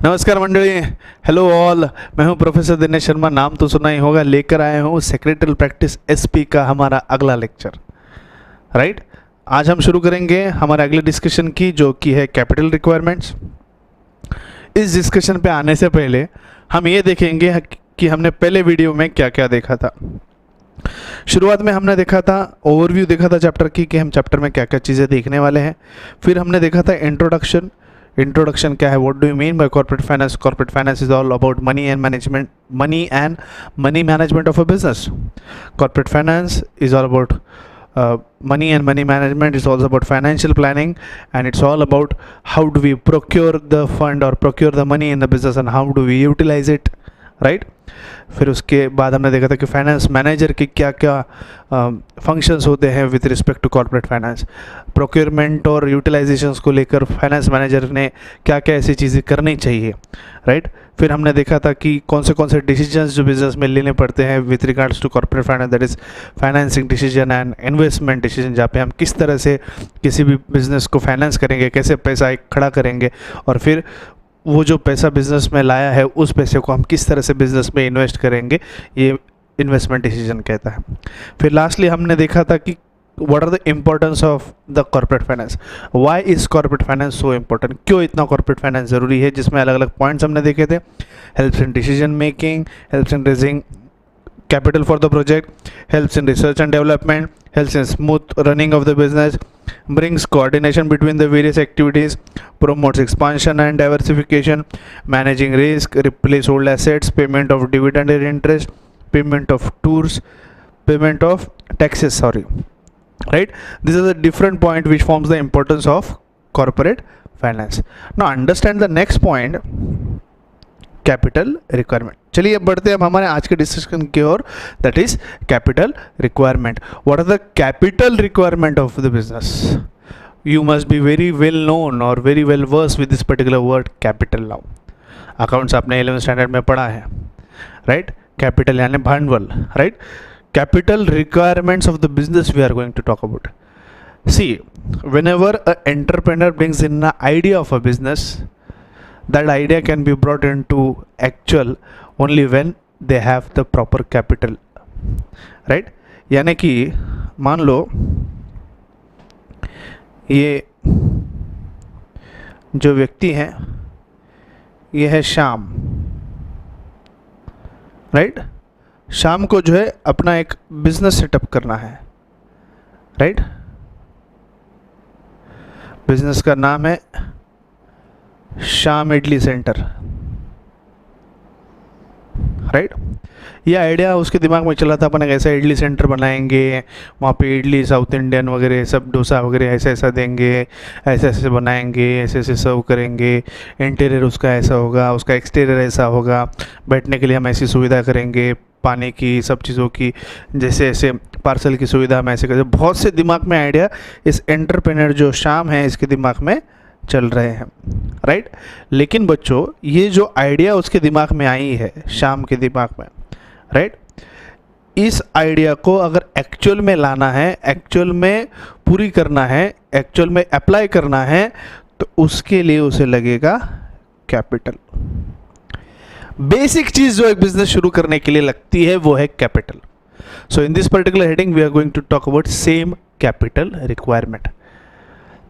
नमस्कार मंडळी, hello all. मैं हूं प्रोफेसर दिनेश शर्मा। नाम तो सुना ही होगा। लेकर आए हूं सेक्रेटरी प्रैक्टिस एसपी का हमारा अगला लेक्चर। राइट, आज हम शुरू करेंगे हमारे अगले डिस्कशन की, जो कि है कैपिटल रिक्वायरमेंट्स। इस डिस्कशन पे आने से पहले हम ये देखेंगे कि हमने पहले वीडियो में क्या क्या देखा था। शुरुआत में हमने देखा था, ओवरव्यू देखा था चैप्टर की, कि हम चैप्टर में क्या क्या चीज़ें देखने वाले हैं। फिर हमने देखा था इंट्रोडक्शन। इंट्रोडक्शन क्या है, what do you mean by corporate finance. Corporate finance is all about money and money management of a business. Corporate finance is all about money and money management. Is also about financial planning, and it's all about how do we procure the fund or procure the money in the business and how do we utilize it, right? फिर उसके बाद हमने देखा था कि finance manager के क्या क्या फंक्शंस होते हैं with respect to corporate finance. Procurement और यूटिलाइजेशंस को लेकर फाइनेंस मैनेजर ने क्या क्या ऐसी चीज़ें करनी चाहिए, राइट? फिर हमने देखा था कि कौन से डिसीजंस जो बिजनेस में लेने पड़ते हैं with regards to corporate finance, that is financing decision and investment decision, जहाँ पे हम किस तरह से किसी भी बिज़नेस को फाइनेंस करेंगे, कैसे पैसा खड़ा करेंगे, और फिर वो जो पैसा बिजनेस में लाया है उस पैसे को हम किस तरह से बिजनेस में इन्वेस्ट करेंगे, ये इन्वेस्टमेंट डिसीजन कहता है। फिर लास्टली हमने देखा था कि what are the importance of the corporate finance, why is corporate finance so important, क्यों इतना कॉर्पोरेट फाइनेंस ज़रूरी है, जिसमें अलग अलग पॉइंट्स हमने देखे थे। Helps in decision making, helps in raising capital for the project, helps in research and development, helps in smooth running of the business, brings coordination between the various activities, promotes expansion and diversification, managing risk, replace old assets, payment of dividend and interest, payment of tours, payment of taxes, right? These are the different point which forms the importance of corporate finance. Now understand the next point, capital requirement. चलिए अब बढ़ते हैं हम हमारे आज के discussion की ओर, that is capital requirement. What are the capital requirement of the business? You must be very well known और very well versed with this particular word capital. Now accounts आपने 11th स्टैंडर्ड में पढ़ा है, right? Capital यानी भांडवल, right? Capital requirements of the business we are going to talk about. See, whenever a entrepreneur brings in an idea of a business, that idea can be brought into actual only when they have the proper capital, right? यानी कि मान लो ये जो व्यक्ति हैं ये है Shyam, right? Shyam को जो है अपना एक बिजनेस सेटअप करना है, राइट? बिजनेस का नाम है श्याम इडली सेंटर, राइट? ये आइडिया उसके दिमाग में चला था, अपन ऐसा इडली सेंटर बनाएंगे, वहाँ पे इडली साउथ इंडियन वगैरह सब, डोसा वगैरह ऐसा ऐसा देंगे, ऐसे ऐसे बनाएंगे, ऐसे ऐसे सर्व करेंगे, इंटीरियर उसका ऐसा होगा, उसका एक्सटीरियर ऐसा होगा, बैठने के लिए हम ऐसी सुविधा करेंगे, पानी की, सब चीज़ों की, जैसे ऐसे पार्सल की सुविधा हम ऐसे करेंगे। बहुत से दिमाग में आइडिया इस एंटरप्रेन्योर जो श्याम है इसके दिमाग में चल रहे हैं, राइट? लेकिन बच्चों, ये जो आइडिया उसके दिमाग में आई है, श्याम के दिमाग में, राइट? इस आइडिया को अगर एक्चुअल में लाना है, एक्चुअल में पूरी करना है, एक्चुअल में अप्लाई करना है, तो उसके लिए उसे लगेगा कैपिटल। बेसिक चीज़ जो एक बिजनेस शुरू करने के लिए लगती है वो है capital. So in this particular heading we are going to talk about same capital requirement.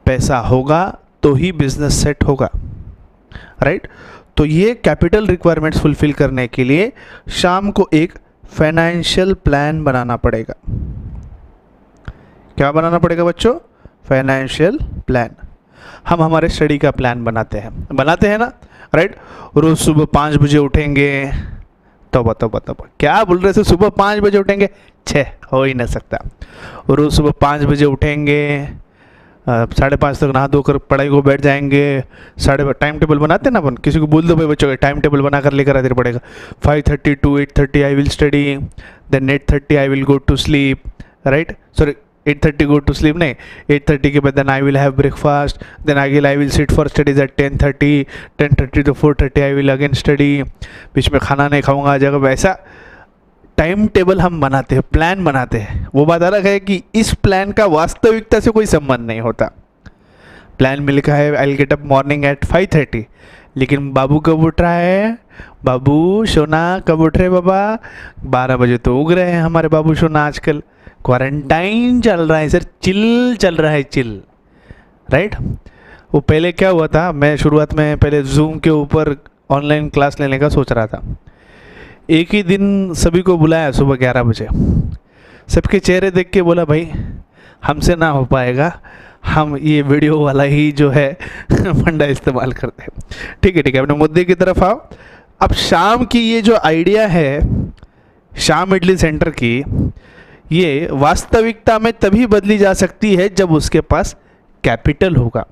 पैसा होगा तो ही बिजनेस सेट होगा, राइट? तो ये कैपिटल रिक्वायरमेंट्स फुलफिल करने के लिए श्याम को एक फाइनेंशियल प्लान बनाना पड़ेगा। क्या बनाना पड़ेगा बच्चों? Financial plan. हम हमारे स्टडी का प्लान बनाते हैं ना, राइट? रोज सुबह 5 बजे उठेंगे। तोबा तोबा तोबा, क्या बोल रहे थे? सुबह 5 बजे उठेंगे? हो ही नहीं सकता। रोज सुबह 5 बजे उठेंगे, 5:30 तक नहा धोकर पढ़ाई को बैठ जाएंगे। टाइम टेबल बनाते हैं ना अपन, किसी को बोल दो भाई बच्चों टाइम टेबल बना कर लेकर आते पड़ेगा। 5:30 to 8:30 I will study, then 8:30 I will go to sleep, right? Sorry, 8:30 go to sleep नहीं, 8:30 के बाद then I will have breakfast, then I will sit for studies at 10:30, 10:30 to 4:30 I will again study, बीच में खाना नहीं खाऊंगा जगह। वैसा time table हम बनाते हैं, प्लान बनाते हैं। वो बात अलग है कि इस प्लान का वास्तविकता से कोई संबंध नहीं होता। प्लान में लिखा है I will get up morning at 5:30, लेकिन बाबू कब उठ रहा है? बाबू सोना कब उठ रहे बाबा? 12 बजे तो उग रहे हैं हमारे बाबू सोना। आजकल क्वारंटाइन चल रहा है सर, चिल चल रहा है, चिल, राइट। वो पहले क्या हुआ था, मैं शुरुआत में पहले जूम के ऊपर ऑनलाइन क्लास लेने का सोच रहा था। एक ही दिन सभी को बुलाया सुबह 11 बजे, सबके चेहरे देख के बोला भाई हमसे ना हो पाएगा, हम ये वीडियो वाला ही जो है फंडा इस्तेमाल करते हैं। ठीक है, अपने मुद्दे की तरफ आओ। अब शाम की ये जो आइडिया है शाम इडली सेंटर की, ये वास्तविकता में तभी बदली जा सकती है जब उसके पास कैपिटल होगा,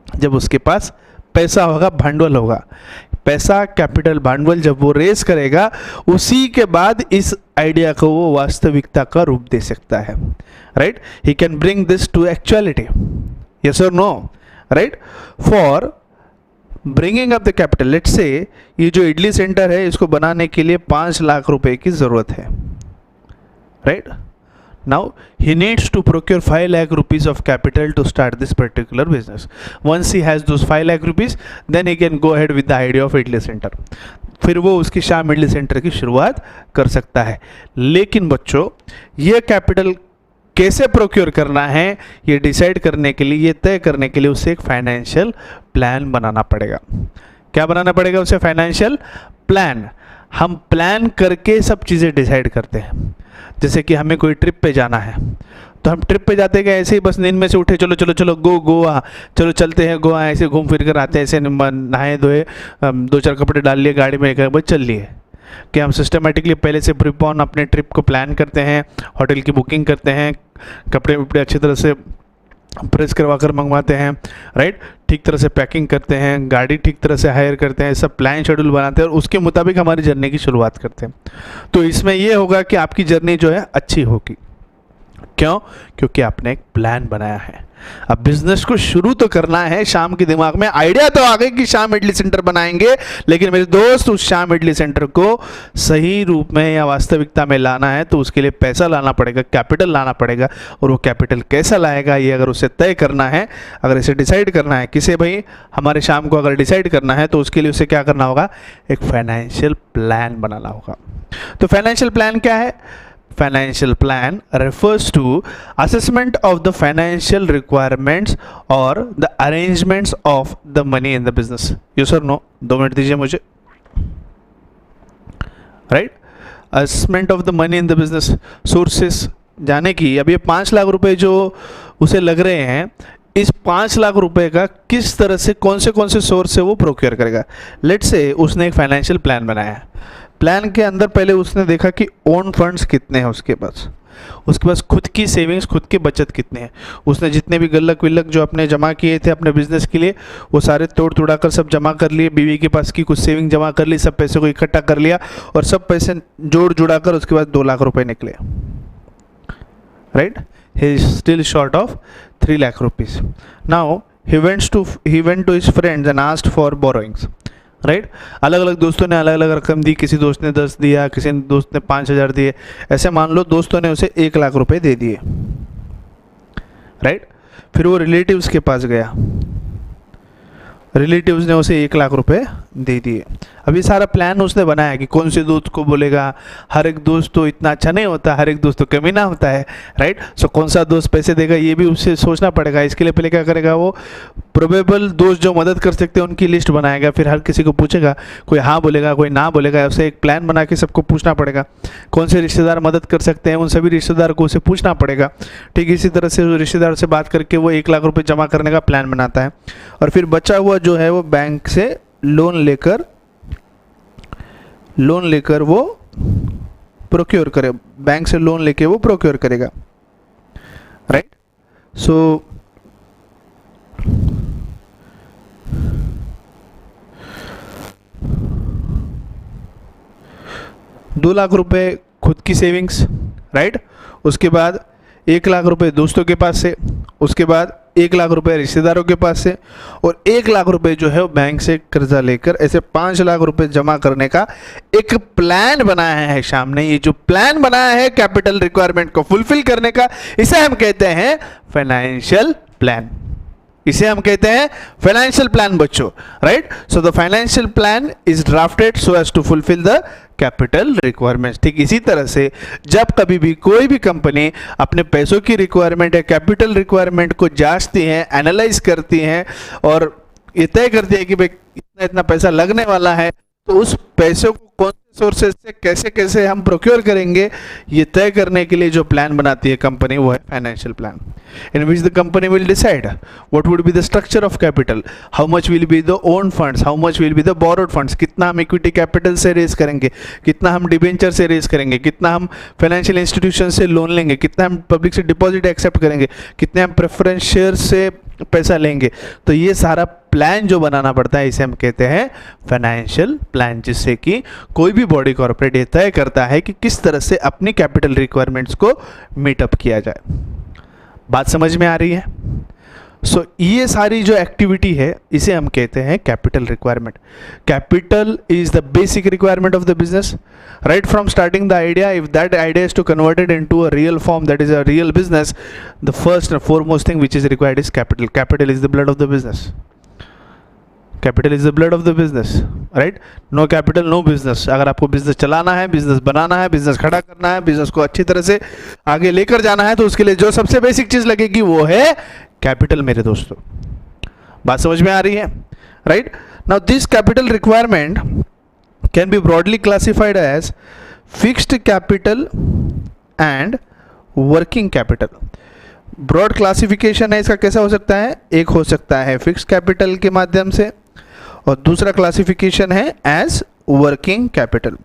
जब उसके पास पैसा होगा, भांडवल होगा। पैसा, कैपिटल, भांडवल जब वो रेस करेगा, उसी के बाद इस आइडिया को वो वास्तविकता का रूप दे सकता है, right. He can bring this to actuality, yes और no, right. For bringing up the capital, let's say ये जो इडली सेंटर है इसको बनाने के लिए 5 लाख रुपए की जरूरत है, right. Now he needs to procure 5 lakh rupees of capital to start this particular business. Once he has those 5 lakh rupees, then he can go ahead with the idea of idli center. फिर वो उसकी शाम idli centre की शुरुआत कर सकता है। लेकिन बच्चों, ये कैपिटल कैसे प्रोक्योर करना है, ये डिसाइड करने के लिए, ये तय करने के लिए उसे एक फाइनेंशियल प्लान बनाना पड़ेगा। क्या बनाना पड़ेगा उसे? Financial plan. हम प्लान करके सब चीज़ें डिसाइड करते हैं। जैसे कि हमें कोई ट्रिप पे जाना है, तो हम ट्रिप पे जाते हैं ऐसे ही बस नींद में से उठे, चलो चलो चलो गो गोवा, चलो चलते हैं गोवा, ऐसे घूम फिर कर आते हैं, ऐसे नहाए धोए, 2-4 कपड़े डाल लिए गाड़ी में, एक बस चल लिए। कि हम सिस्टमेटिकली पहले से प्री ऑन अपने ट्रिप को प्लान करते हैं, होटल की बुकिंग करते हैं, कपड़े वपड़े अच्छी तरह से प्रेस करवा कर मंगवाते हैं, राइट, ठीक तरह से पैकिंग करते हैं, गाड़ी ठीक तरह से हायर करते हैं, सब प्लान शेड्यूल बनाते हैं और उसके मुताबिक हमारी जर्नी की शुरुआत करते हैं। तो इसमें ये होगा कि आपकी जर्नी जो है अच्छी होगी। क्यों? क्योंकि आपने एक प्लान बनाया है। अब बिजनेस को शुरू तो करना है। शाम के दिमाग में आइडिया तो आ गई कि शाम इडली सेंटर बनाएंगे, लेकिन मेरे दोस्त उस शाम इडली सेंटर को सही रूप में या वास्तविकता में लाना है तो उसके लिए पैसा लाना पड़ेगा, कैपिटल लाना पड़ेगा। और वो कैपिटल कैसा लाएगा, ये अगर उसे तय करना है, अगर इसे डिसाइड करना है, किसे भाई हमारे शाम को अगर डिसाइड करना है, तो उसके लिए उसे क्या करना होगा? एक फाइनेंशियल प्लान बनाना होगा। तो फाइनेंशियल प्लान क्या है? Financial plan refers to assessment of the financial requirements or the arrangements of the money in the business. Yes or no? 2 minute दीजिए मुझे, right? Assessment of the money in the business, sources जाने की। अब ये 5 लाख रुपए जो उसे लग रहे हैं, इस 5 लाख रुपए का किस तरह से कौन से सोर्स से वो प्रोक्योर करेगा। लेट्स से उसने एक फाइनेंशियल प्लान बनाया है। प्लान के अंदर पहले उसने देखा कि ओन फंड्स कितने हैं उसके पास खुद की सेविंग्स, खुद की बचत कितने हैं। उसने जितने भी गुल्लक विल्लक जो अपने जमा किए थे अपने बिजनेस के लिए, वो सारे तोड़ तुड़ा कर सब जमा कर लिए। बीवी के पास की कुछ सेविंग जमा कर ली, सब पैसे को इकट्ठा कर लिया और सब पैसे जोड़ जुड़ा कर उसके बाद 2 लाख रुपए निकले, right. He is still short of 3 lakh rupees. Now he went to his friends and asked for borrowings, right. अलग अलग दोस्तों ने अलग अलग रकम दी, किसी दोस्त ने 10 दिया, किसी दोस्त ने 5,000 दिए, ऐसे मान लो दोस्तों ने उसे 1 लाख रुपए दे दिए, राइट। फिर वो रिलेटिव्स के पास गया, रिलेटिव्स ने उसे 1 लाख रुपए दे दिए। अभी सारा प्लान उसने बनाया कि कौन से दोस्त को बोलेगा। हर एक दोस्त तो इतना अच्छा नहीं होता, हर एक दोस्त तो कमीना होता है, राइट। सो कौन सा दोस्त पैसे देगा ये भी उसे सोचना पड़ेगा। इसके लिए पहले क्या करेगा, वो प्रोबेबल दोस्त जो मदद कर सकते हैं उनकी लिस्ट बनाएगा। फिर हर किसी को पूछेगा, कोई हाँ बोलेगा, कोई ना बोलेगा। उसे एक प्लान बना के सबको पूछना पड़ेगा कौन से रिश्तेदार मदद कर सकते हैं, उन सभी रिश्तेदार को उसे पूछना पड़ेगा। ठीक इसी तरह से रिश्तेदार से बात करके वो 1 लाख रुपए जमा करने का प्लान बनाता है। और फिर बचा हुआ जो है वो बैंक से लोन लेकर वो प्रोक्योर करे, बैंक से लोन लेके वो प्रोक्योर करेगा, राइट। सो दो लाख रुपए खुद की सेविंग्स, राइट। उसके बाद 1 लाख रुपए दोस्तों के पास से, उसके बाद 1 लाख रुपए रिश्तेदारों के पास से, और 1 लाख रुपए जो है वो बैंक से कर्जा लेकर, ऐसे 5 लाख रुपए जमा करने का एक प्लान बनाया है शाम ने। ये जो प्लान बनाया है कैपिटल रिक्वायरमेंट को फुलफिल करने का, इसे हम कहते हैं फाइनेंशियल प्लान, इसे हम कहते हैं फाइनेंशियल प्लान बच्चों, right. So the financial plan is drafted so as to fulfil the capital requirements. ठीक इसी तरह से जब कभी भी कोई भी कंपनी अपने पैसों की रिक्वायरमेंट या कैपिटल रिक्वायरमेंट को जांचती है, एनालाइज करती है और ये तय करती है कि भाई इतना इतना पैसा लगने वाला है, तो उस पैसे को कौन से सोर्सेज से कैसे कैसे हम प्रोक्योर करेंगे, ये तय करने के लिए जो प्लान बनाती है कंपनी वो है financial plan, in which the company will decide what would be the structure of capital, how much will be the own funds, how much will be the borrowed funds, कितना हम equity capital से raise करेंगे, कितना हम debenture से raise करेंगे, कितना हम फाइनेंशियल इंस्टीट्यूशन से लोन लेंगे, कितना हम पब्लिक से डिपॉजिट एक्सेप्ट करेंगे, कितने हम प्रेफरेंस शेयर से पैसा लेंगे। तो ये सारा प्लान जो बनाना पड़ता है इसे हम कहते हैं फाइनेंशियल प्लान, जिससे कि कोई भी बॉडी कॉर्पोरेट ये तय करता है कि किस तरह से अपनी कैपिटल रिक्वायरमेंट्स को मीटअप किया जाए। बात समझ में आ रही है? सो ये सारी जो एक्टिविटी है इसे हम कहते हैं capital requirement. Capital is the basic requirement of the business, right from starting the idea. If that idea is to convert it into a real form, that is a real business, the first and foremost thing which is required is capital. Capital is the blood of the business. Capital is the blood of the business, right? No capital, no business. अगर आपको business चलाना है, business बनाना है, business खड़ा करना है, business को अच्छी तरह से आगे लेकर जाना है, तो उसके लिए जो सबसे बेसिक चीज लगेगी वो है कैपिटल मेरे दोस्तों। बात समझ में आ रही है, right? Now this capital requirement can be broadly classified as fixed capital and working capital. Broad classification है इसका, कैसा हो सकता है? एक हो सकता है फिक्स्ड कैपिटल के माध्यम से और दूसरा क्लासिफिकेशन है एज वर्किंग कैपिटल।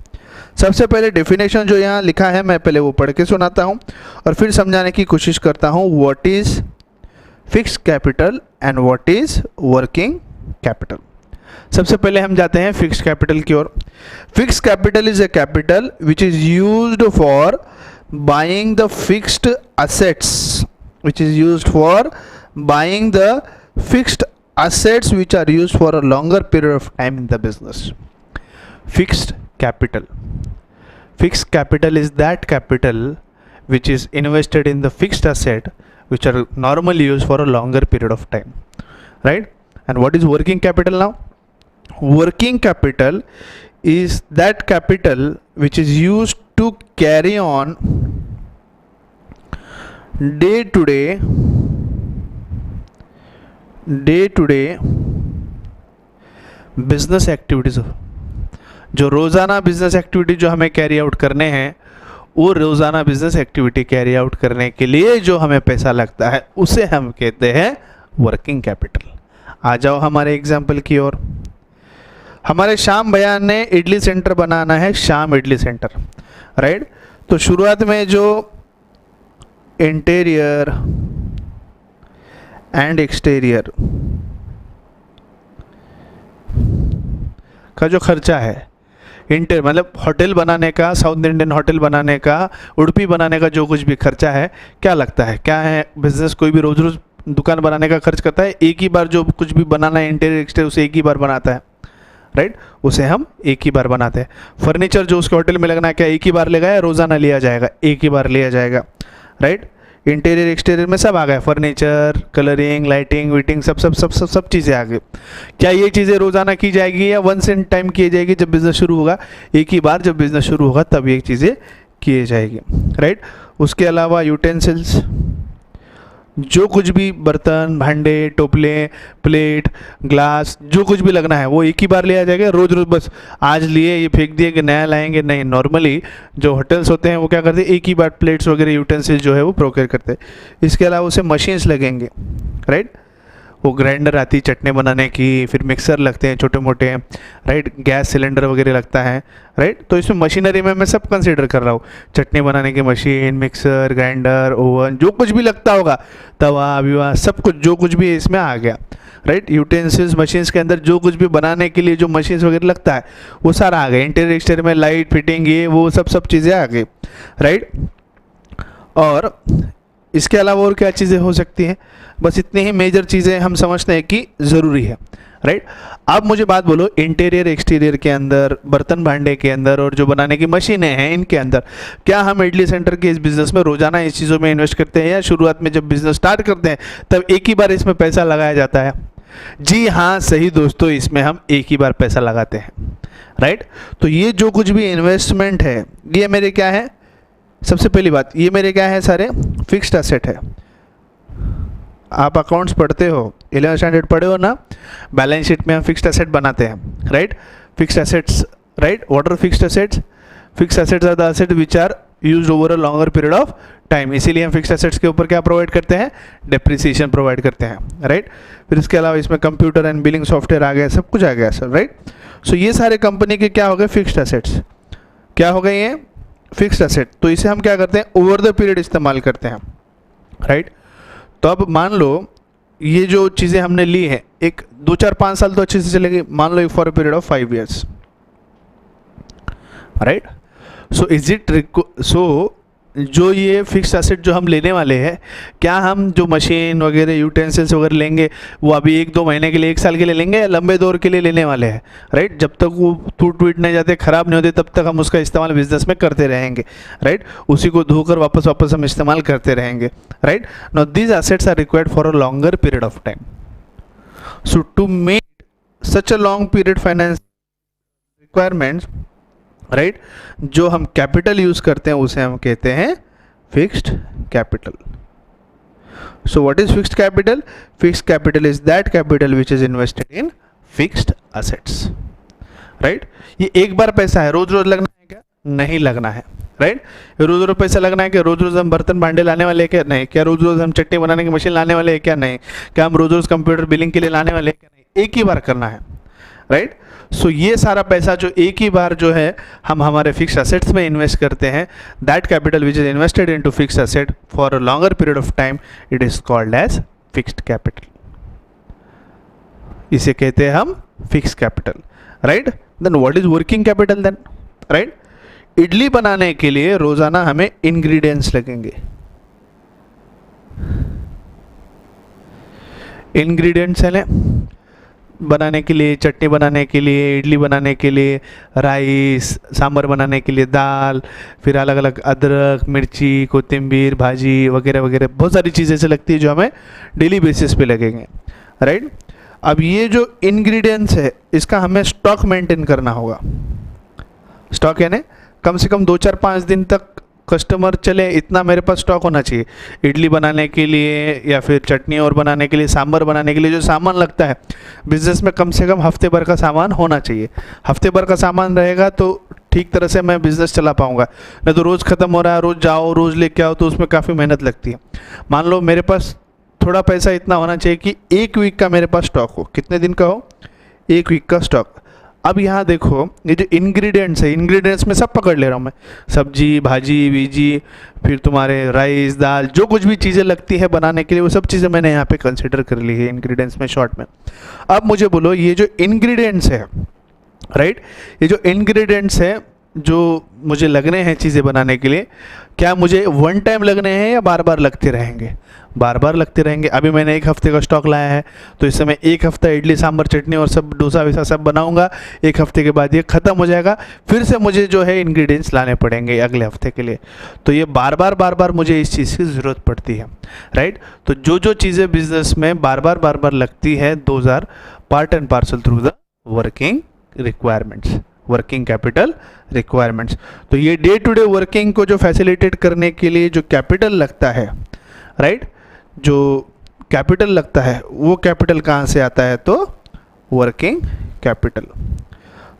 सबसे पहले डेफिनेशन जो यहाँ लिखा है मैं पहले वो पढ़ के सुनाता हूँ और फिर समझाने की कोशिश करता हूँ what is fixed capital and what is working capital. सबसे पहले हम जाते हैं फिक्स्ड कैपिटल की ओर। Fixed capital is a capital which is used for buying the fixed assets, which is used for buying the fixed assets which are used for a longer period of time in the business. Fixed capital. Fixed capital is that capital which is invested in the fixed asset which are normally used for a longer period of time, right? And what is working capital now? Working capital is that capital which is used to carry on day to day business activities, जो रोज़ाना business activity जो हमें carry out करने हैं, वो रोज़ाना business activity carry out करने के लिए जो हमें पैसा लगता है उसे हम कहते हैं वर्किंग कैपिटल। आ जाओ हमारे एग्जाम्पल की ओर। हमारे श्याम भैया ने इडली सेंटर बनाना है, श्याम इडली सेंटर, राइट? तो शुरुआत में जो इंटीरियर एंड एक्सटीरियर का जो खर्चा है, मतलब होटल बनाने का, साउथ इंडियन होटल बनाने का, उडुपी बनाने का जो कुछ भी खर्चा है, क्या लगता है? क्या है? बिजनेस कोई भी रोज रोज दुकान बनाने का खर्च करता है? एक ही बार जो कुछ भी बनाना है इंटीरियर एक्सटीरियर उसे एक ही बार बनाता है, राइट? उसे हम एक ही बार बनाते हैं। फर्नीचर जो उसके होटल में लगना है, क्या एक ही बार लेगा या रोज़ाना लिया जाएगा? एक ही बार लिया जाएगा, राइट? इंटीरियर एक्सटीरियर में सब आ गया, फर्नीचर, कलरिंग, लाइटिंग, वीटिंग, सब चीज़ें आ गई। क्या ये चीज़ें रोज़ाना की जाएगी या वंस इन टाइम की जाएगी? जब बिज़नेस शुरू होगा, एक ही बार जब बिज़नेस शुरू होगा तब ये चीज़ें किए जाएगी, राइट? उसके अलावा यूटेंसिल्स, जो कुछ भी बर्तन, भांडे, टोपले, प्लेट, ग्लास, जो कुछ भी लगना है वो एक ही बार लिया जाएगा? रोज़ रोज़ बस आज लिए ये फेंक दिए कि नया लाएंगे? नहीं, नॉर्मली जो होटल्स होते हैं वो क्या करते हैं, एक ही बार प्लेट्स वगैरह यूटेंसिल्स जो है वो प्रोक्योर करते हैं। इसके अलावा उसे मशीन्स लगेंगे, राइट? वो ग्राइंडर आती है चटनी बनाने की, फिर मिक्सर लगते हैं छोटे मोटे, राइट? गैस सिलेंडर वगैरह लगता है, राइट? तो इसमें मशीनरी में मैं सब कंसीडर कर रहा हूँ, चटनी बनाने की मशीन, मिक्सर, ग्राइंडर, ओवन, जो कुछ भी लगता होगा, तवा विवा, सब कुछ जो कुछ भी इसमें आ गया, राइट? यूटेंसिल्स मशीन्स के अंदर जो कुछ भी बनाने के लिए जो मशीन्स वगैरह लगता है वो सारा आ गया। इंटीरियर एक्सटीरियर में लाइट फिटिंग, ये वो सब चीज़ें आ गई, राइट? और इसके अलावा और क्या चीज़ें हो सकती हैं? बस इतनी ही मेजर चीज़ें हम समझते हैं कि ज़रूरी है, राइट। अब मुझे बात बोलो, इंटीरियर एक्सटीरियर के अंदर, बर्तन भांडे के अंदर और जो बनाने की मशीनें हैं इनके अंदर, क्या हम इडली सेंटर के इस बिज़नेस में रोज़ाना इस चीज़ों में इन्वेस्ट करते हैं, या शुरुआत में जब बिज़नेस स्टार्ट करते हैं तब एक ही बार इसमें पैसा लगाया जाता है? जी हाँ, सही दोस्तों, इसमें हम एक ही बार पैसा लगाते हैं, राइट। तो ये जो कुछ भी इन्वेस्टमेंट है ये मेरे क्या है? सबसे पहली बात, ये मेरे क्या है? सारे फिक्स्ड एसेट है। आप अकाउंट्स पढ़ते हो, 11th स्टैंडर्ड पढ़े हो ना, बैलेंस शीट में हम फिक्स्ड एसेट बनाते हैं, right. Fixed assets, right. What are fixed assets? Fixed assets are the asset which are used over a longer period of time. इसीलिए हम फिक्स्ड एसेट्स के ऊपर क्या प्रोवाइड करते हैं? डेप्रिसिएशन प्रोवाइड करते हैं, राइट। फिर इसके अलावा इसमें कंप्यूटर एंड बिलिंग सॉफ्टवेयर आ गया, सब कुछ आ गया सर, राइट। सो ये सारे कंपनी के क्या हो गए? Fixed assets. क्या हो गए ये? Fixed asset. तो इसे हम क्या करते हैं? ओवर द पीरियड इस्तेमाल करते हैं, राइट। तो अब मान लो ये जो चीज़ें हमने ली हैं, एक 2 4 5 साल तो अच्छे से चलेगी, मान लो for a period of 5 years, right. So is it so जो ये फिक्स एसेट जो हम लेने वाले हैं, क्या हम जो मशीन वगैरह यूटेंसिल्स वगैरह लेंगे वो अभी 1-2 महीने के लिए, 1 साल के लिए लेंगे, या लंबे दौर के लिए लेने वाले हैं, राइट। जब तक वो टूट नहीं जाते, ख़राब नहीं होते, तब तक हम उसका इस्तेमाल बिजनेस में करते रहेंगे, राइट। उसी को धोकर वापस हम इस्तेमाल करते रहेंगे, right. Now these assets are required for a longer period of time. So to make such a long period finance requirements, right, जो हम कैपिटल यूज करते हैं उसे हम कहते हैं fixed capital. So what is fixed capital? Fixed capital is that capital which is invested in fixed assets, right. ये एक बार पैसा है, रोज रोज लगना है क्या? नहीं लगना है, राइट। रोज रोज पैसा लगना है क्या? रोज रोज हम बर्तन भांडे लाने वाले हैं क्या? नहीं। क्या रोज रोज हम चट्टी बनाने की मशीन लाने वाले हैं क्या? नहीं। क्या हम रोज रोज कंप्यूटर बिलिंग के लिए लाने वाले हैं क्या? नहीं। एक ही बार करना है, राइट। सो ये सारा पैसा जो एक ही बार जो है हम हमारे फिक्स्ड असेट्स में इन्वेस्ट करते हैं, that capital which is invested into fixed asset for a longer period of time, it is called as fixed capital. इसे कहते हैं हम fixed capital, right. Then what is working capital then, right. Idli बनाने के लिए रोजाना हमें इंग्रेडिएंट्स लगेंगे। इंग्रेडिएंट्स है बनाने के लिए, चटनी बनाने के लिए, इडली बनाने के लिए राइस, सांभर बनाने के लिए दाल, फिर अलग अलग अदरक, मिर्ची, कोथिंबीर, भाजी वगैरह वगैरह बहुत सारी चीज़ें ऐसे लगती है जो हमें डेली बेसिस पे लगेंगे, राइट। अब ये जो इंग्रेडिएंट्स है इसका हमें स्टॉक मेंटेन करना होगा। स्टॉक यानी कम से कम 2 4 5 दिन तक कस्टमर चले, इतना मेरे पास स्टॉक होना चाहिए। इडली बनाने के लिए या फिर चटनी और बनाने के लिए, सांभर बनाने के लिए जो सामान लगता है बिजनेस में, कम से कम हफ्ते भर का सामान होना चाहिए। हफ्ते भर का सामान रहेगा तो ठीक तरह से मैं बिज़नेस चला पाऊंगा, नहीं तो रोज़ ख़त्म हो रहा है, रोज़ जाओ रोज़ लेके आओ, तो उसमें काफ़ी मेहनत लगती है। मान लो मेरे पास थोड़ा पैसा इतना होना चाहिए कि 1 वीक का मेरे पास स्टॉक हो। कितने दिन का हो? 1 वीक का स्टॉक। अब यहाँ देखो ये जो इंग्रेडिएंट्स है, इंग्रेडिएंट्स में सब पकड़ ले रहा हूँ मैं, सब्जी, भाजी, बीजी, फिर तुम्हारे राइस, दाल, जो कुछ भी चीज़ें लगती है बनाने के लिए वो सब चीज़ें मैंने यहाँ पे कंसिडर कर ली है इंग्रेडिएंट्स में, शॉर्ट में। अब मुझे बोलो ये जो इंग्रेडिएंट्स है, राइट, ये जो इंग्रेडिएंट्स है जो मुझे लगने हैं चीज़ें बनाने के लिए, क्या मुझे वन टाइम लगने हैं या बार बार लगते रहेंगे? बार बार लगते रहेंगे। अभी मैंने 1 हफ्ते का स्टॉक लाया है तो इस समय 1 हफ्ता इडली सांभर चटनी और सब डोसा वैसा सब बनाऊंगा। 1 हफ्ते के बाद ये ख़त्म हो जाएगा, फिर से मुझे जो है इंग्रेडिएंट्स लाने पड़ेंगे अगले हफ्ते के लिए। तो ये बार बार मुझे इस चीज़ की ज़रूरत पड़ती है, राइट। तो जो चीज़ें बिजनेस में बार बार लगती है, those are part and parcel through the working requirements, working capital requirements. तो ये डे टू डे वर्किंग को जो फैसिलिटेट करने के लिए जो कैपिटल लगता है, राइट, जो कैपिटल लगता है वो कैपिटल कहाँ से आता है? तो वर्किंग कैपिटल।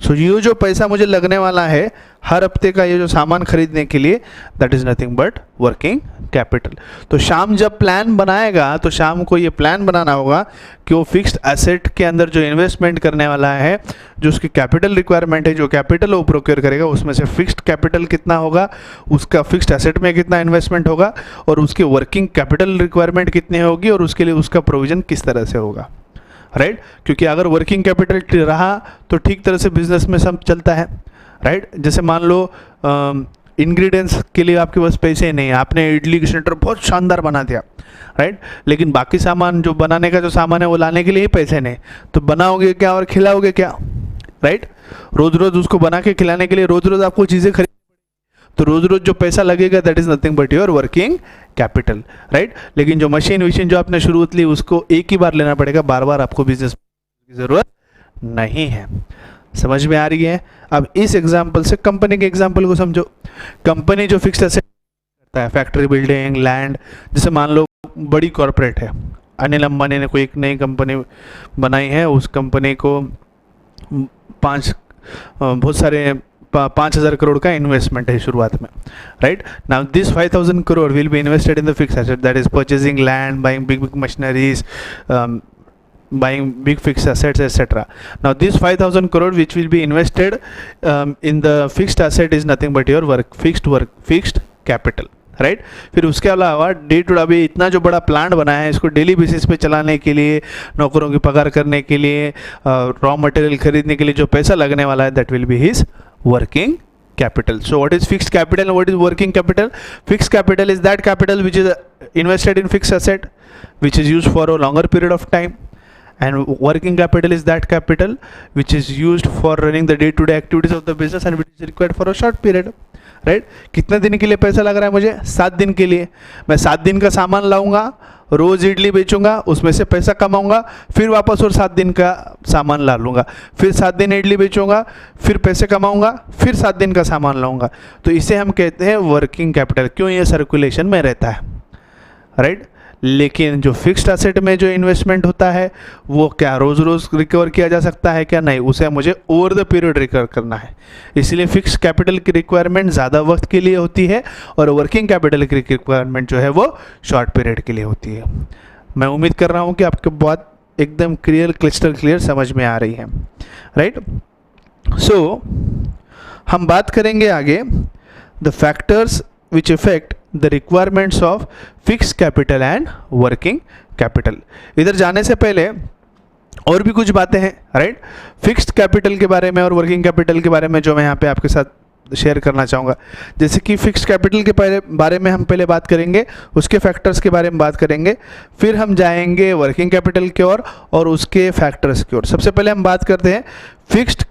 सो ये जो पैसा मुझे लगने वाला है हर हफ्ते का, ये जो सामान खरीदने के लिए, that is nothing but working capital. तो शाम जब प्लान बनाएगा तो शाम को ये प्लान बनाना होगा कि वो फिक्स्ड एसेट के अंदर जो इन्वेस्टमेंट करने वाला है, जो उसकी कैपिटल रिक्वायरमेंट है, जो कैपिटल वो प्रोक्योर करेगा, उसमें से फिक्स्ड कैपिटल कितना होगा, उसका फिक्स्ड एसेट में कितना इन्वेस्टमेंट होगा, और उसकी वर्किंग कैपिटल रिक्वायरमेंट कितनी होगी, और उसके लिए उसका प्रोविज़न किस तरह से होगा, राइट। क्योंकि अगर वर्किंग कैपिटल रहा तो ठीक तरह से बिजनेस में सब चलता है, राइट। जैसे मान लो इंग्रेडिएंट्स के लिए आपके पास पैसे नहीं है, आपने इडली की सेंटर बहुत शानदार बना दिया, राइट, लेकिन बाकी सामान जो बनाने का जो सामान है वो लाने के लिए ही पैसे नहीं, तो बनाओगे क्या और खिलाओगे क्या, राइट। रोज रोज उसको बना के खिलाने के लिए रोज रोज आपको चीज़ें खरीद, तो रोज रोज जो पैसा लगेगा that is nothing but your working capital, right. लेकिन जो मशीन जो आपने शुरुआत ली उसको एक ही बार लेना पड़ेगा, बार बार आपको बिजनेस की जरूरत नहीं है। समझ में आ रही है? अब इस एग्जाम्पल से कंपनी के एग्जाम्पल को समझो। कंपनी जो फिक्स्ड एसेट करता है, फैक्ट्री, बिल्डिंग, लैंड, जैसे मान लो बड़ी कॉरपोरेट है, अनिल अंबानी ने कोई एक नई कंपनी बनाई है, उस कंपनी को बहुत सारे 5,000 करोड़ का इन्वेस्टमेंट है शुरुआत में, right. Now this 5,000 crore will be invested in the fixed asset, that is purchasing land, buying big machineries, buying big fixed assets, etc. Now this 5,000 crore which will be invested in the fixed asset is nothing but your fixed capital, right. फिर उसके अलावा day to day अभी इतना जो बड़ा plant बनाया है, इसको डेली बेसिस पे चलाने के लिए, नौकरों की पगार करने के लिए, रॉ मटेरियल खरीदने के लिए जो पैसा लगने वाला है, that will be his working capital. So what is fixed capital and what is working capital? Fixed capital is that capital which is invested in fixed asset which is used for a longer period of time, and working capital is that capital which is used for running the day to day activities of the business and which is required for a short period, right. कितने दिन के लिए पैसा लग रहा है मुझे? 7 दिन के लिए। मैं 7 दिन का सामान लाऊंगा, रोज इडली बेचूंगा, उसमें से पैसा कमाऊंगा, फिर वापस और 7 दिन का सामान ला लूँगा, फिर 7 दिन इडली बेचूंगा, फिर पैसे कमाऊंगा, फिर 7 दिन का सामान लाऊंगा। तो इसे हम कहते हैं वर्किंग कैपिटल। क्यों? ये सर्कुलेशन में रहता है, राइट। लेकिन जो फिक्स्ड एसेट में जो इन्वेस्टमेंट होता है वो क्या रोज़ रोज़ रिकवर किया जा सकता है क्या? नहीं, उसे मुझे ओवर द पीरियड रिकवर करना है। इसलिए फिक्स्ड कैपिटल की रिक्वायरमेंट ज़्यादा वक्त के लिए होती है और वर्किंग कैपिटल की रिक्वायरमेंट जो है वो शॉर्ट पीरियड के लिए होती है। मैं उम्मीद कर रहा हूँ कि आपको बात एकदम क्लिस्टर क्लियर समझ में आ रही है, राइट। सो हम बात करेंगे आगे the factors which affect the requirements of fixed capital and working capital। इधर जाने से पहले और भी कुछ बातें हैं, राइट। फिक्स्ड कैपिटल के बारे में और वर्किंग कैपिटल के बारे में जो मैं यहाँ पे आपके साथ शेयर करना चाहूँगा। जैसे कि फिक्स्ड कैपिटल के बारे में हम पहले बात करेंगे, उसके फैक्टर्स के बारे में बात करेंगे, फिर हम जाएंगे वर्किंग कैपिटल की ओर और उसके फैक्टर्स की ओर। सबसे पहले हम बात करते हैं फिक्स्ड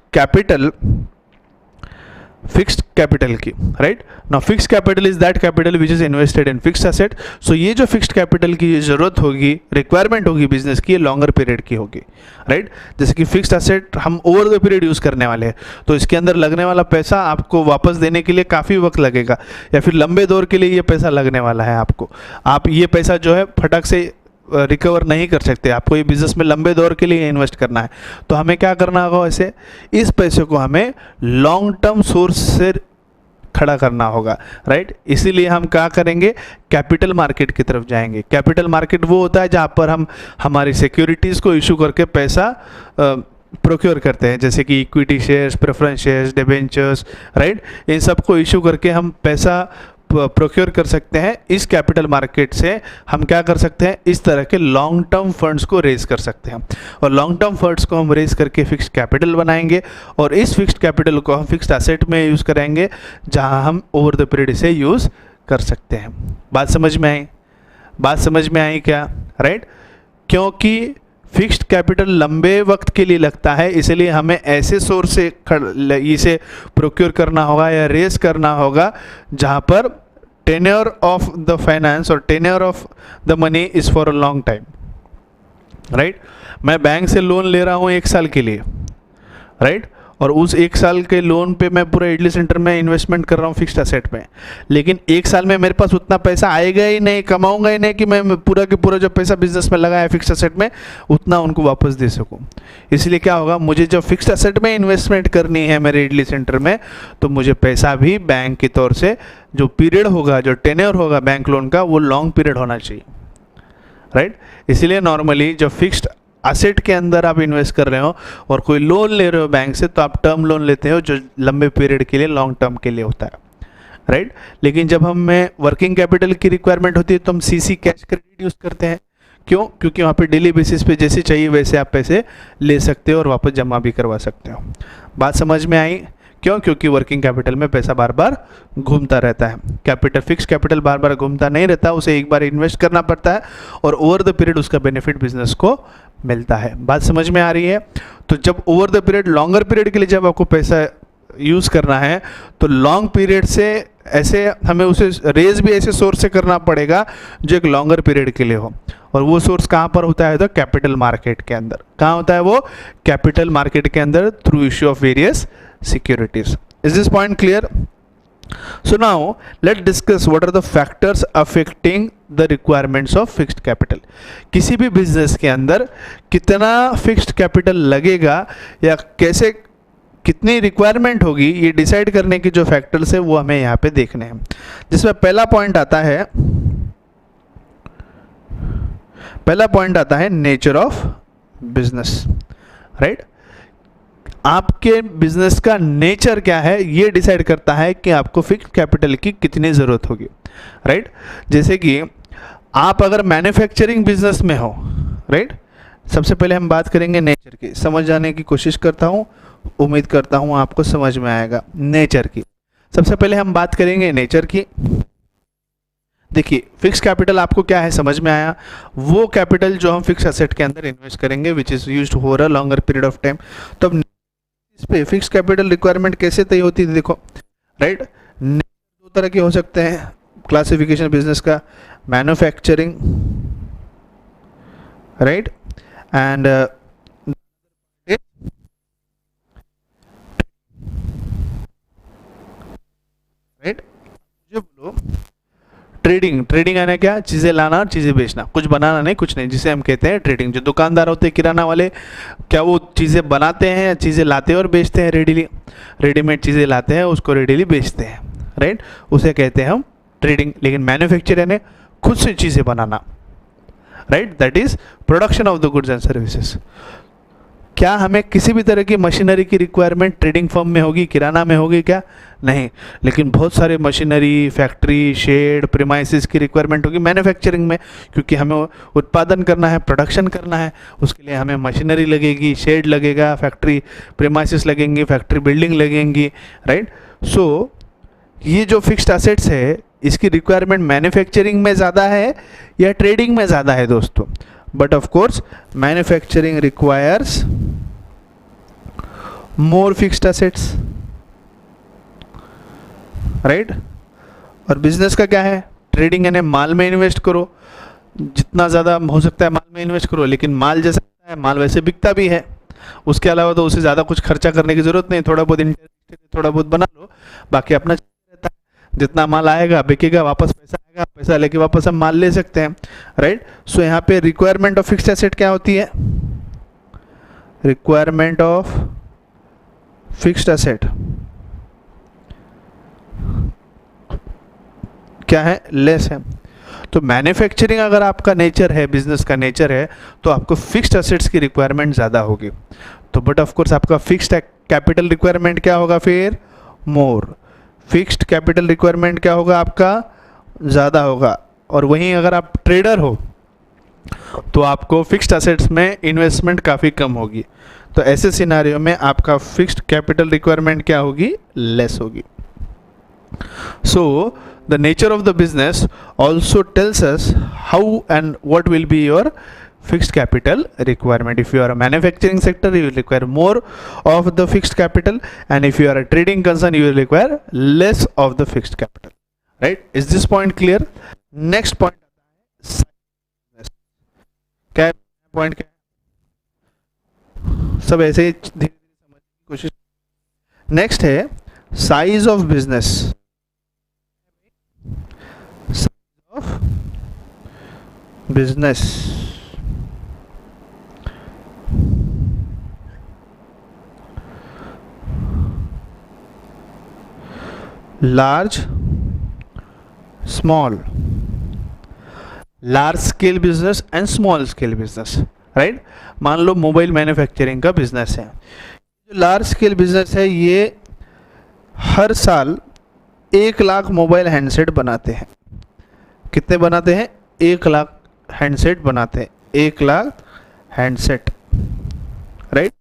कैपिटल की, right. Now fixed capital is that capital which is invested in fixed asset. So ये जो फिक्स्ड कैपिटल की जरूरत होगी, रिक्वायरमेंट होगी बिजनेस की, ये लॉन्गर पीरियड की होगी, राइट। जैसे कि फिक्स्ड एसेट हम ओवर द पीरियड यूज करने वाले हैं, तो इसके अंदर लगने वाला पैसा आपको वापस देने के लिए काफ़ी वक्त लगेगा, या फिर लंबे दौर के लिए ये पैसा लगने वाला है आपको। आप ये पैसा जो है फटक से रिकवर नहीं कर सकते, आपको ये बिज़नेस में लंबे दौर के लिए इन्वेस्ट करना है। तो हमें क्या करना होगा? वैसे इस पैसे को हमें लॉन्ग टर्म सोर्स से खड़ा करना होगा, राइट। इसीलिए हम क्या करेंगे? कैपिटल मार्केट की तरफ जाएंगे। कैपिटल मार्केट वो होता है जहाँ पर हम हमारी सिक्योरिटीज़ को इशू करके पैसा प्रोक्योर करते हैं, जैसे कि equity shares, preference shares, debentures, right. इन सब को इशू करके हम पैसा प्रोक्योर कर सकते हैं। इस कैपिटल मार्केट से हम क्या कर सकते हैं? इस तरह के लॉन्ग टर्म फंड्स को रेज कर सकते हैं, और लॉन्ग टर्म फंड्स को हम रेज करके फिक्स्ड कैपिटल बनाएंगे, और इस फिक्स्ड कैपिटल को हम फिक्स्ड एसेट में यूज़ करेंगे जहां हम ओवर द पीरियड से यूज़ कर सकते हैं। बात समझ में आई? बात समझ में आई क्या? राइट। क्योंकि फिक्स्ड कैपिटल लंबे वक्त के लिए लगता है, इसलिए हमें ऐसे सोर्स से इसे प्रोक्योर करना होगा या रेस करना होगा जहाँ पर टेन्योर ऑफ द फाइनेंस और tenure of the money is for a long time, right. मैं बैंक से लोन ले रहा हूँ 1 साल के लिए, राइट, और उस 1 साल के लोन पे मैं पूरा इडली सेंटर में इन्वेस्टमेंट कर रहा हूँ फिक्स्ड एसेट में, लेकिन 1 साल में मेरे पास उतना पैसा आएगा ही नहीं, कमाऊंगा ही नहीं कि मैं पूरा के पूरा जो पैसा बिजनेस में लगाया है फिक्स्ड एसेट में उतना उनको वापस दे सकूँ। इसलिए क्या होगा? मुझे जब फिक्स्ड एसेट में इन्वेस्टमेंट करनी है मेरे इडली सेंटर में, तो मुझे पैसा भी बैंक के तौर से जो पीरियड होगा, जो टेन्योर होगा बैंक लोन का, वो लॉन्ग पीरियड होना चाहिए, राइट। इसलिए नॉर्मली जब फिक्स्ड एसेट के अंदर आप इन्वेस्ट कर रहे हो और कोई लोन ले रहे हो बैंक से, तो आप टर्म लोन लेते हो जो लंबे पीरियड के लिए, लॉन्ग टर्म के लिए होता है, राइट। लेकिन जब हमें वर्किंग कैपिटल की रिक्वायरमेंट होती है तो हम सीसी कैश क्रेडिट यूज़ करते हैं। क्यों? क्योंकि वहाँ पे डेली बेसिस पे जैसे चाहिए वैसे आप पैसे ले सकते हो और वापस जमा भी करवा सकते हो। बात समझ में आई? क्यों? क्योंकि वर्किंग कैपिटल में पैसा बार बार घूमता रहता है। कैपिटल, फिक्स कैपिटल बार बार घूमता नहीं रहता, उसे एक बार इन्वेस्ट करना पड़ता है और ओवर द पीरियड उसका बेनिफिट बिजनेस को मिलता है। बात समझ में आ रही है? तो जब over the period, longer period के लिए जब आपको पैसा यूज़ करना है तो लॉन्ग पीरियड से ऐसे हमें उसे रेज भी ऐसे सोर्स से करना पड़ेगा जो एक लॉन्गर पीरियड के लिए हो, और वो सोर्स कहाँ पर होता है? तो कैपिटल मार्केट के अंदर। कहाँ होता है वो? कैपिटल मार्केट के अंदर, through issue of various securities. Is this point clear? So now let's discuss what are the factors affecting the requirements of fixed capital. किसी भी बिजनेस के अंदर कितना फिक्स्ड कैपिटल लगेगा या कैसे, कितनी रिक्वायरमेंट होगी, ये डिसाइड करने के जो फैक्टर्स है वो हमें यहाँ पे देखने हैं। जिसमें पहला पॉइंट आता है नेचर ऑफ बिजनेस, राइट? आपके बिजनेस का नेचर क्या है ये डिसाइड करता है कि आपको फिक्स्ड कैपिटल की कितनी ज़रूरत होगी, राइट? जैसे कि आप अगर मैन्युफैक्चरिंग बिजनेस में हो, राइट, सबसे पहले हम बात करेंगे नेचर की, समझ जाने की कोशिश करता हूँ, उम्मीद करता हूँ आपको समझ में आएगा। नेचर की सबसे पहले हम बात करेंगे नेचर की। देखिए, फिक्स कैपिटल आपको क्या है समझ में आया? वो कैपिटल जो हम फिक्स एसेट के अंदर इन्वेस्ट करेंगे which is used over a longer period of time. तो अब इस पे फिक्स कैपिटल रिक्वायरमेंट कैसे तय होती है? देखो, राइट, दो तरह के हो सकते हैं क्लासिफिकेशन बिजनेस का, मैन्युफैक्चरिंग, राइट, एंड राइट, जो बोलो ट्रेडिंग। ट्रेडिंग यानी क्या? चीज़ें लाना और चीज़ें बेचना, कुछ बनाना नहीं, कुछ नहीं, जिसे हम कहते हैं ट्रेडिंग। जो दुकानदार होते हैं, किराना वाले, क्या वो चीज़ें बनाते हैं या चीज़ें लाते हैं और बेचते हैं? रेडीमेड चीज़ें लाते हैं, उसको रेडीली बेचते हैं, राइट, उसे कहते हैं हम ट्रेडिंग। लेकिन मैन्युफैक्चर यानी खुद से चीज़ें बनाना, right, that is production of the goods and services. क्या हमें किसी भी तरह की मशीनरी की रिक्वायरमेंट ट्रेडिंग फर्म में होगी, किराना में होगी क्या? नहीं। लेकिन बहुत सारे मशीनरी, फैक्ट्री, शेड, प्रीमाइसेस की रिक्वायरमेंट होगी मैन्युफैक्चरिंग में, क्योंकि हमें उत्पादन करना है, प्रोडक्शन करना है, उसके लिए हमें मशीनरी लगेगी, शेड लगेगा, फैक्ट्री प्रीमाइसेस लगेंगी, फैक्ट्री बिल्डिंग लगेंगी, राइट। सो ये जो फिक्स्ड एसेट्स है इसकी रिक्वायरमेंट मैन्युफैक्चरिंग में ज़्यादा है या ट्रेडिंग में ज़्यादा है दोस्तों? But of course manufacturing requires more fixed assets, right? और बिजनेस का क्या है? ट्रेडिंग यानी माल में इन्वेस्ट करो, जितना ज़्यादा हो सकता है माल में इन्वेस्ट करो, लेकिन माल जैसा है, माल वैसे बिकता भी है, उसके अलावा तो उसे ज़्यादा कुछ खर्चा करने की ज़रूरत नहीं, थोड़ा बहुत इंटरेस्ट, थोड़ा बहुत बना लो, बाकी अपना रहता है, जितना माल आएगा बिकेगा, वापस पैसा आएगा, पैसा लेके वापस हम माल ले सकते हैं, राइट। सो यहाँ पे रिक्वायरमेंट ऑफ फिक्स्ड एसेट क्या होती है? रिक्वायरमेंट ऑफ फिक्स्ड एसेट क्या है? लेस है। तो मैन्युफैक्चरिंग अगर आपका नेचर है, बिजनेस का नेचर है, तो आपको फिक्स्ड एसेट्स की रिक्वायरमेंट ज़्यादा होगी। तो बट ऑफ कोर्स आपका फिक्स्ड कैपिटल रिक्वायरमेंट क्या होगा फिर? मोर। फिक्स्ड कैपिटल रिक्वायरमेंट क्या होगा आपका? ज़्यादा होगा। और वहीं अगर आप ट्रेडर हो तो आपको फिक्स्ड एसेट्स में इन्वेस्टमेंट काफ़ी कम होगी। तो ऐसे सिनारियो में आपका फिक्स्ड कैपिटल रिक्वायरमेंट क्या होगी? लेस होगी। So the nature of the business also tells us how and what will be your fixed capital requirement. If you are a manufacturing sector, you will require more of the fixed capital, and if you are a trading concern, you will require less of the fixed capital. Right? Is this point clear? Next point क्या point क्या है? सब ऐसे ही धीरे धीरे समझने की कोशिश। नेक्स्ट है size of business. Business large, small, large scale business and small scale business, right. मान लो मोबाइल मैन्युफैक्चरिंग का बिजनेस है। जो लार्ज स्केल बिजनेस है ये हर साल 1 लाख मोबाइल हैंडसेट बनाते हैं। कितने बनाते हैं? 1 लाख हैंडसेट बनाते हैं, 1 लाख हैंडसेट, राइट।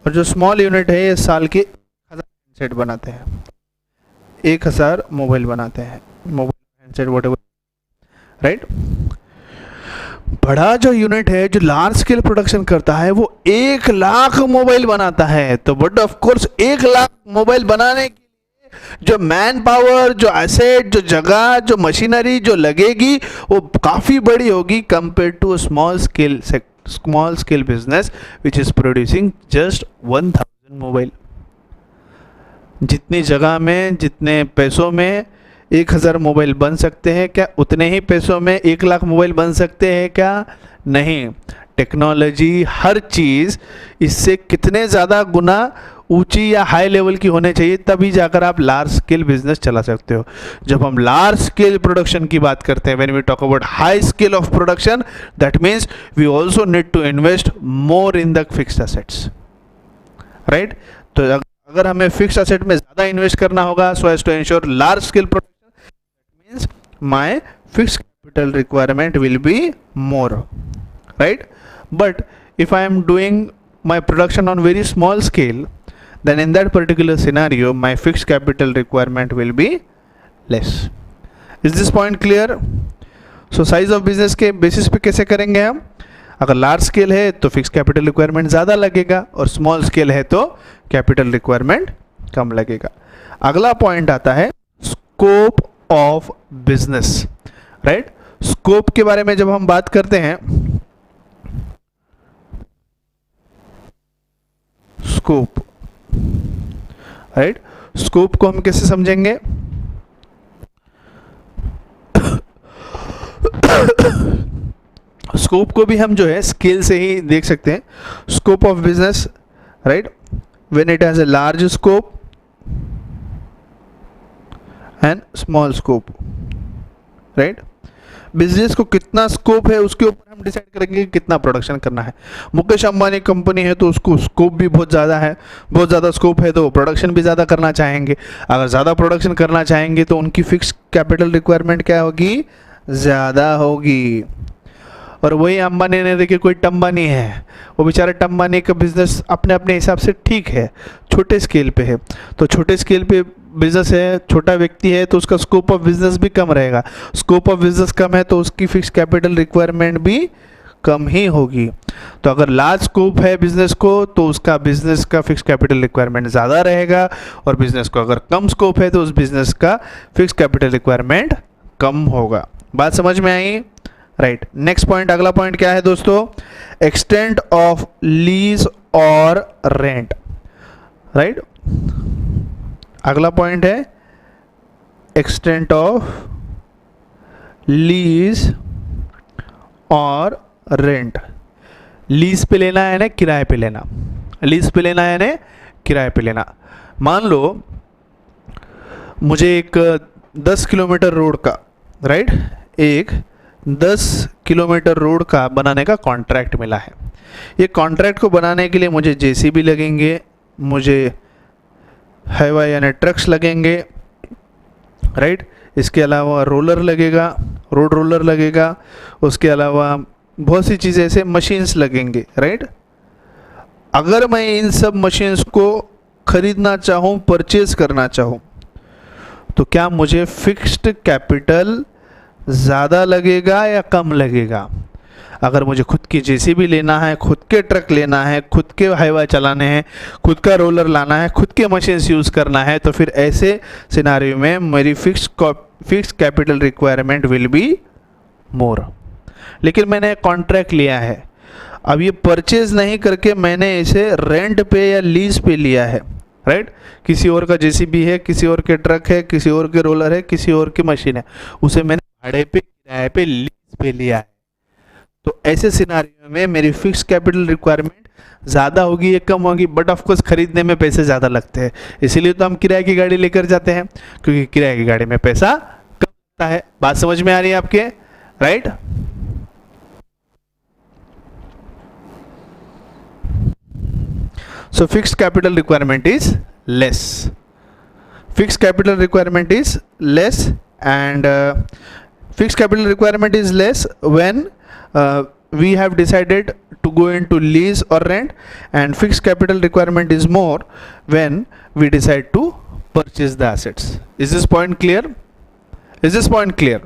और जो स्मॉल यूनिट है ये साल के 1000 हैंडसेट बनाते हैं, 1000 मोबाइल बनाते हैं, मोबाइल हैंडसेट व्हाटएवर, राइट। बड़ा जो यूनिट है जो लार्ज स्केल प्रोडक्शन करता है वो 1,00,000 मोबाइल बनाता है। तो बट ऑफ कोर्स 1,00,000 मोबाइल बनाने के लिए जो मैन पावर, जो एसेट, जो जगह, जो मशीनरी जो लगेगी वो काफ़ी बड़ी होगी compare to small scale business which is producing just 1,000 mobile. जितनी जगह में, जितने पैसों में 1,000 मोबाइल बन सकते हैं क्या, उतने ही पैसों में 1,00,000 मोबाइल बन सकते हैं क्या? नहीं। टेक्नोलॉजी, हर चीज़ इससे कितने ज़्यादा गुना ऊंची या हाई लेवल की होने चाहिए, तभी जाकर आप लार्ज स्केल बिजनेस चला सकते हो। जब हम लार्ज स्केल प्रोडक्शन की बात करते हैं, when we talk about high scale of production, that means we also need to invest more in the fixed assets, right. तो अगर हमें फिक्स्ड एसेट में ज़्यादा इन्वेस्ट करना होगा so as to ensure large scale production, means my fixed capital requirement will be more, right? But if I am doing my production on very small scale, then in that particular scenario my fixed capital requirement will be less. Is this point clear? So size of business के basis पे कैसे करेंगे हम? अगर large scale है तो fix capital requirement ज़्यादा लगेगा और स्मॉल स्केल है तो कैपिटल रिक्वायरमेंट कम लगेगा। अगला पॉइंट आता है scope of business, right. Scope के बारे में जब हम बात करते हैं, स्कोप, राइट, स्कोप को हम कैसे समझेंगे? स्कोप को भी हम जो है स्केल से ही देख सकते हैं। Scope of business, right, when it has a large scope and small scope, right. Business को कितना स्कोप है उसके ऊपर हम डिसाइड करेंगे कि कितना प्रोडक्शन करना है। मुकेश अंबानी कंपनी है तो उसको स्कोप भी बहुत ज़्यादा है, बहुत ज़्यादा स्कोप है तो प्रोडक्शन भी ज़्यादा करना चाहेंगे। अगर ज़्यादा प्रोडक्शन करना चाहेंगे तो उनकी फिक्स कैपिटल रिक्वायरमेंट क्या होगी? ज़्यादा होगी। और वही अंबानी ने देखिए कोई टम्बानी है, वो बेचारा टम्बानी का बिजनेस अपने अपने हिसाब से ठीक है, छोटे स्केल पे है, तो छोटे स्केल पे बिजनेस है, छोटा व्यक्ति है तो उसका स्कोप ऑफ बिजनेस भी कम रहेगा। स्कोप ऑफ बिजनेस कम है तो उसकी फिक्स कैपिटल रिक्वायरमेंट भी कम ही होगी। तो अगर लार्ज स्कोप है बिजनेस को तो उसका बिजनेस का फिक्स कैपिटल रिक्वायरमेंट ज़्यादा रहेगा, और बिजनेस को अगर कम स्कोप है तो उस बिजनेस का फिक्स कैपिटल रिक्वायरमेंट कम होगा। बात समझ में आई? राइट। नेक्स्ट पॉइंट, अगला पॉइंट क्या है दोस्तों? एक्सटेंट ऑफ लीज और रेंट, राइट। अगला पॉइंट है एक्सटेंट ऑफ लीज और रेंट। लीज पे लेना है ना किराए पे लेना, लीज पे लेना है ना किराए पे लेना। मान लो मुझे एक 10 किलोमीटर रोड का, राइट, एक 10 किलोमीटर रोड का बनाने का कॉन्ट्रैक्ट मिला है। ये कॉन्ट्रैक्ट को बनाने के लिए मुझे जेसीबी लगेंगे, मुझे हैवा यानी ट्रक्स लगेंगे, राइट। इसके अलावा रोलर लगेगा, रोड रोलर लगेगा, उसके अलावा बहुत सी चीज़ें ऐसे मशीन्स लगेंगे, राइट। अगर मैं इन सब मशीन्स को ख़रीदना चाहूँ, परचेज करना चाहूँ, तो क्या मुझे फिक्स्ड कैपिटल ज़्यादा लगेगा या कम लगेगा? अगर मुझे खुद की जेसीबी लेना है, खुद के ट्रक लेना है, खुद के हाईवा चलाने हैं, खुद का रोलर लाना है, खुद के मशीन्स यूज़ करना है, तो फिर ऐसे सिनारियो में मेरी fix capital requirement will be more. लेकिन मैंने कॉन्ट्रैक्ट लिया है, अब ये परचेज नहीं करके मैंने इसे रेंट पे या लीज पे लिया है, राइट। किसी और का जेसीबी है, किसी और के ट्रक है, किसी और के रोलर है, किसी और की मशीन है, उसे मैंने भाड़े पे, किराए पे, लीज पे लिया है। तो ऐसे सिनारियो में मेरी फिक्स कैपिटल रिक्वायरमेंट ज़्यादा होगी या कम होगी? बट ऑफ कोर्स खरीदने में पैसे ज़्यादा लगते हैं, इसीलिए तो हम किराए की गाड़ी लेकर जाते हैं, क्योंकि किराए की गाड़ी में पैसा कम लगता है। बात समझ में आ रही है आपके? Right. So fixed capital requirement is less. Fixed capital requirement is less, and fixed capital requirement is less when we have decided to go into lease or rent, and fixed capital requirement is more when we decide to purchase the assets. Is this point clear? Is this point clear?